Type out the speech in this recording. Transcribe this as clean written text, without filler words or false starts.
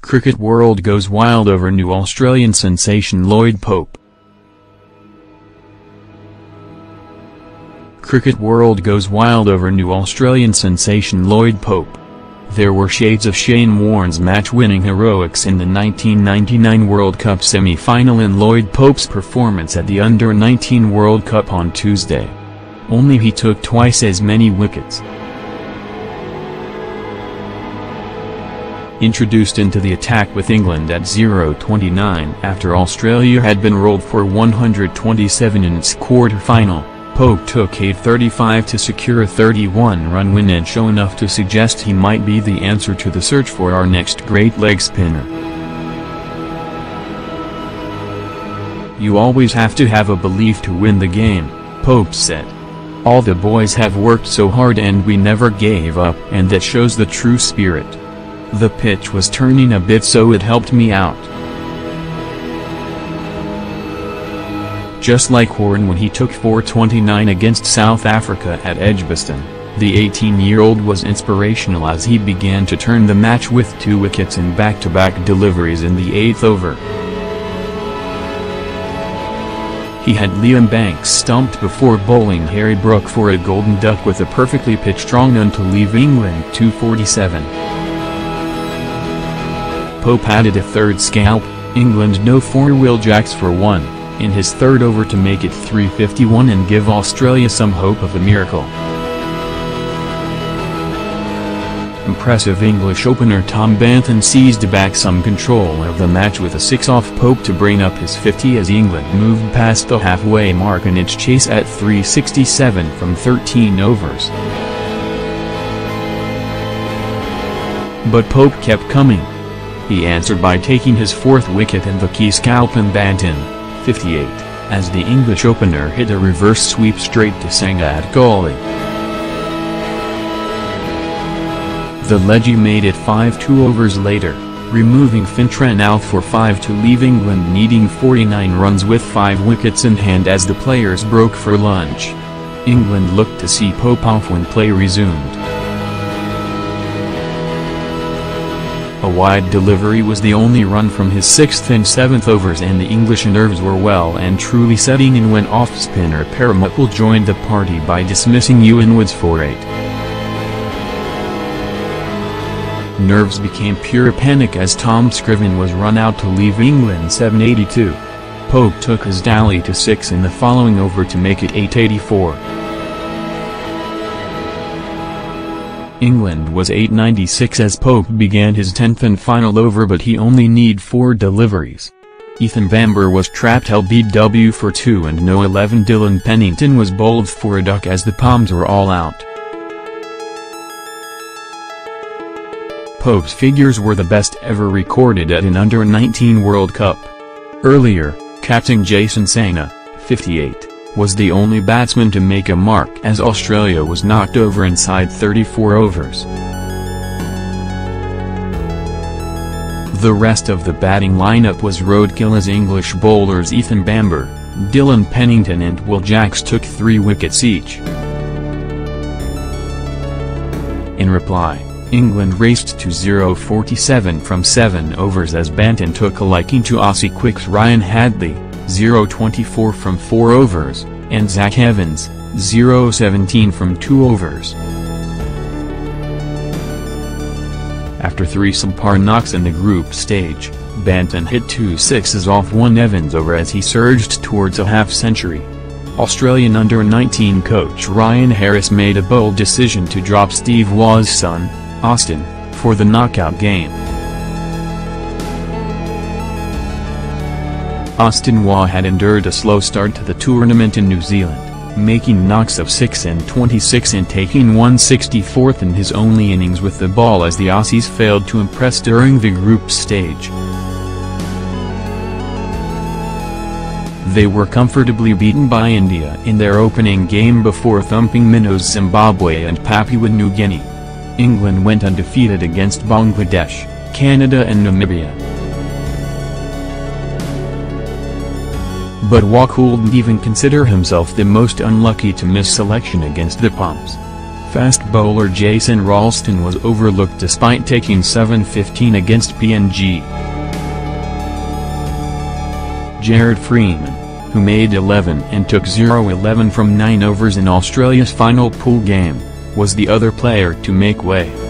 Cricket world goes wild over new Australian sensation Lloyd Pope. Cricket world goes wild over new Australian sensation Lloyd Pope. There were shades of Shane Warne's match-winning heroics in the 1999 World Cup semi-final in Lloyd Pope's performance at the Under-19 World Cup on Tuesday. Only he took twice as many wickets. Introduced into the attack with England at 0:29 after Australia had been rolled for 127 in its quarter-final, Pope took 8:35 to secure a 31-run win and show enough to suggest he might be the answer to the search for our next great leg spinner. "You always have to have a belief to win the game," Pope said. "All the boys have worked so hard and we never gave up, and that shows the true spirit. The pitch was turning a bit so it helped me out. Just like Warne when he took 429 against South Africa at Edgbaston, the 18-year-old was inspirational as he began to turn the match with 2 wickets in back-to-back deliveries in the 8th over. He had Liam Banks stumped before bowling Harry Brook for a golden duck with a perfectly pitched strong run to leave England 247. Pope added a third scalp, England no 4-wheel jacks for 1, in his third over to make it 351 and give Australia some hope of a miracle. Impressive English opener Tom Banton seized back some control of the match with a 6 off Pope to bring up his 50 as England moved past the halfway mark in its chase at 367 from 13 overs. But Pope kept coming. He answered by taking his 4th wicket and the key scalp in Banton, 58, as the English opener hit a reverse sweep straight to Sangha at Gully. The leggy made it 5-2 overs later, removing Fintranouth for 5 to leave England needing 49 runs with 5 wickets in hand as the players broke for lunch. England looked to see Pope off when play resumed. A wide delivery was the only run from his 6th and 7th overs and the English nerves were well and truly setting in when off-spinner Paramuckle joined the party by dismissing Ewan Woods for 8. Nerves became pure panic as Tom Scriven was run out to leave England 782. Pope took his dally to 6 in the following over to make it 884. England was 896 as Pope began his 10th and final over, but he only need 4 deliveries. Ethan Bamber was trapped LBW for 2 and no 11. Dylan Pennington was bowled for a duck as the Palms were all out. Pope's figures were the best ever recorded at an Under-19 World Cup. Earlier, captain Jason Sangha, 58, was the only batsman to make a mark as Australia was knocked over inside 34 overs. The rest of the batting lineup was roadkill as English bowlers Ethan Bamber, Dylan Pennington and Will Jacks took 3 wickets each. In reply, England raced to 0:47 from 7 overs as Banton took a liking to Aussie quicks Ryan Hadley, 0:24 from 4 overs, and Zach Evans, 0:17 from 2 overs. After 3 subpar knocks in the group stage, Banton hit 2 sixes off 1 Evans over as he surged towards a half-century. Australian Under-19 coach Ryan Harris made a bold decision to drop Steve Waugh's son, Austin, for the knockout game. Austin Waugh had endured a slow start to the tournament in New Zealand, making knocks of 6 and 26 and taking 164th in his only innings with the ball as the Aussies failed to impress during the group stage. They were comfortably beaten by India in their opening game before thumping minnows Zimbabwe and Papua New Guinea. England went undefeated against Bangladesh, Canada and Namibia. But Waugh couldn't even consider himself the most unlucky to miss selection against the Palms. Fast bowler Jason Ralston was overlooked despite taking 7-15 against PNG. Jared Freeman, who made 11 and took 0-11 from 9 overs in Australia's final pool game, was the other player to make way.